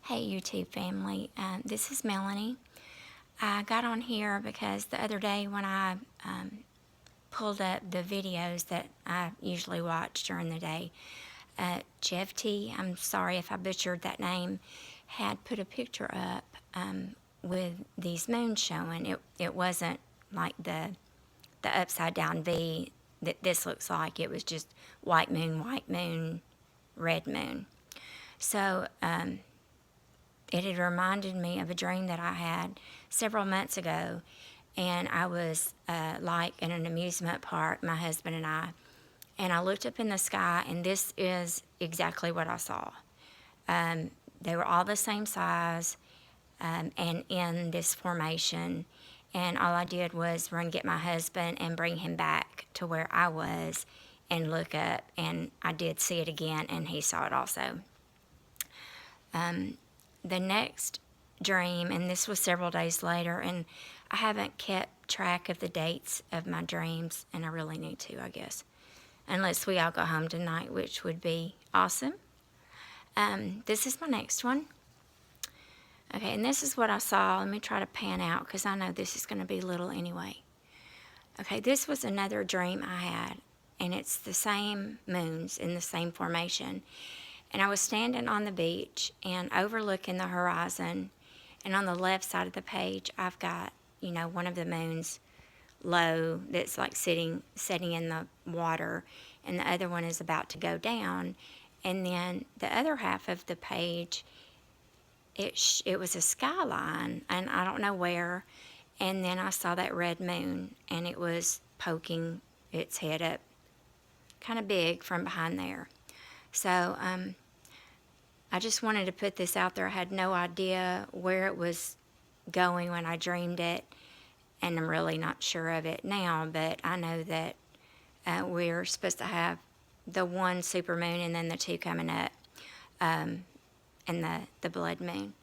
Hey YouTube family, this is Melanie. I got on here because the other day when I pulled up the videos that I usually watch during the day, Jeff T, I'm sorry if I butchered that name, had put a picture up with these moons showing. It wasn't like the upside down V that this looks like. It was just white moon, red moon. So it had reminded me of a dream that I had several months ago. And I was like in an amusement park, my husband and I looked up in the sky, and this is exactly what I saw. They were all the same size and in this formation. And all I did was run get my husband and bring him back to where I was and look up, and I did see it again, and he saw it also. The next dream, and this was several days later, and I haven't kept track of the dates of my dreams, and I really need to, I guess, unless we all go home tonight, which would be awesome. This is my next one. Okay, and this is what I saw. Let me try to pan out because I know this is going to be little anyway. Okay, this was another dream I had, and it's the same moons in the same formation. And I was standing on the beach and overlooking the horizon, and on the left side of the page, I've got, one of the moons low that's like setting in the water, and the other one is about to go down. And then the other half of the page, it was a skyline, and I don't know where. And then I saw that red moon, and it was poking its head up kind of big from behind there. So I just wanted to put this out there. I had no idea where it was going when I dreamed it, and I'm really not sure of it now, but I know that we're supposed to have the one supermoon and then the two coming up, and the blood moon.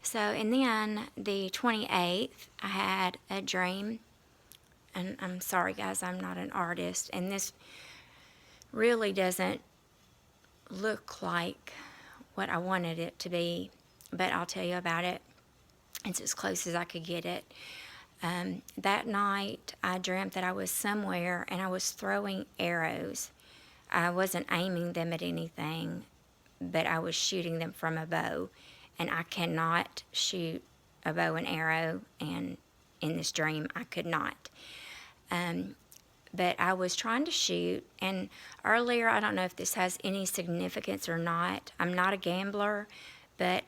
So, and then the 28th, I had a dream, and I'm sorry guys, I'm not an artist, and this really doesn't look like what I wanted it to be, but I'll tell you about it. It's as close as I could get it. That night, I dreamt that I was somewhere and I was throwing arrows. I wasn't aiming them at anything, but I was shooting them from a bow, and I cannot shoot a bow and arrow, and in this dream, I could not. But I was trying to shoot, and earlier, I don't know if this has any significance or not. I'm not a gambler, but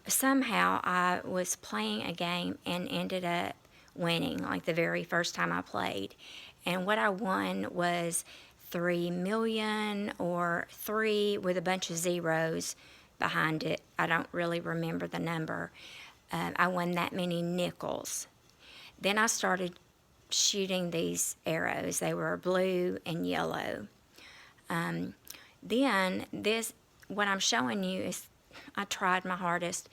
somehow I was playing a game and ended up winning, like the very first time I played. And what I won was 3 million, or 3 with a bunch of zeros behind it. I don't really remember the number. I won that many nickels. Then I started shooting these arrows. They were blue and yellow. Then what I'm showing you is, I tried my hardest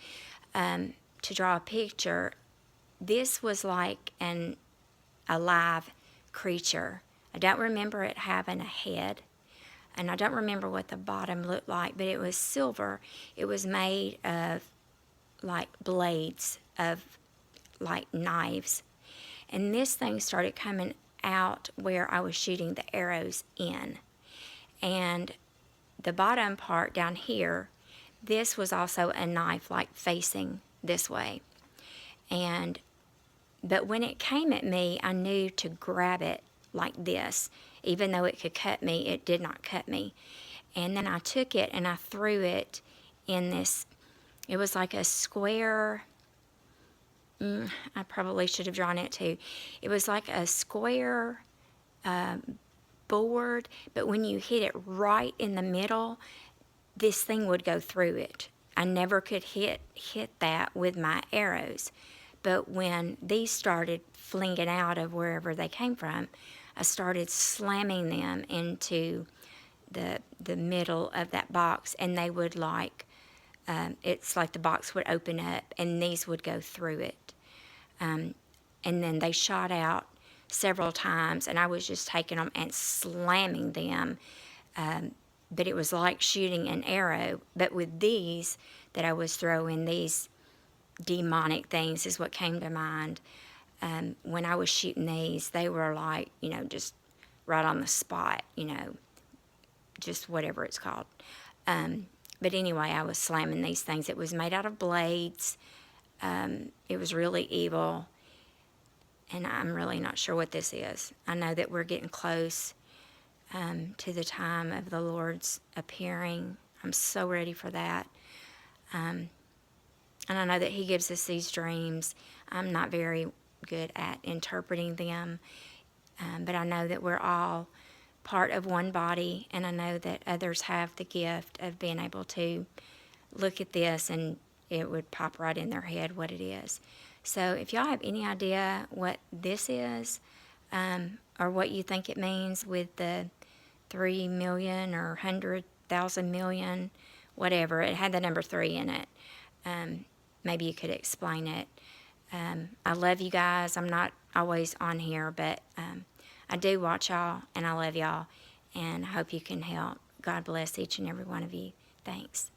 to draw a picture. This was like an alive creature. I don't remember it having a head, and I don't remember what the bottom looked like, but it was silver. It was made of like blades of like knives. And this thing started coming out where I was shooting the arrows in. And the bottom part down here, this was also a knife, like facing this way. But when it came at me, I knew to grab it like this. Even though it could cut me, it did not cut me. And then I took it and I threw it in this, it was like a square, I probably should have drawn it too. It was like a square board, but when you hit it right in the middle, this thing would go through it. I never could hit that with my arrows. But when these started flinging out of wherever they came from, I started slamming them into the middle of that box, and they would it's like the box would open up and these would go through it. And then they shot out several times, and I was just taking them and slamming them but it was like shooting an arrow. But with these that I was throwing, these demonic things is what came to mind. When I was shooting these, they were like, just right on the spot, just whatever it's called. But anyway, I was slamming these things. It was made out of blades. It was really evil. And I'm really not sure what this is. I know that we're getting close to the time of the Lord's appearing. I'm so ready for that. And I know that He gives us these dreams. I'm not very good at interpreting them, but I know that we're all part of one body, and I know that others have the gift of being able to look at this and it would pop right in their head what it is. So if y'all have any idea what this is, or what you think it means with the 3 million or 100,000 million, whatever, it had the number 3 in it. Maybe you could explain it. I love you guys. I'm not always on here, but I do watch y'all, and I love y'all, and I hope you can help. God bless each and every one of you. Thanks.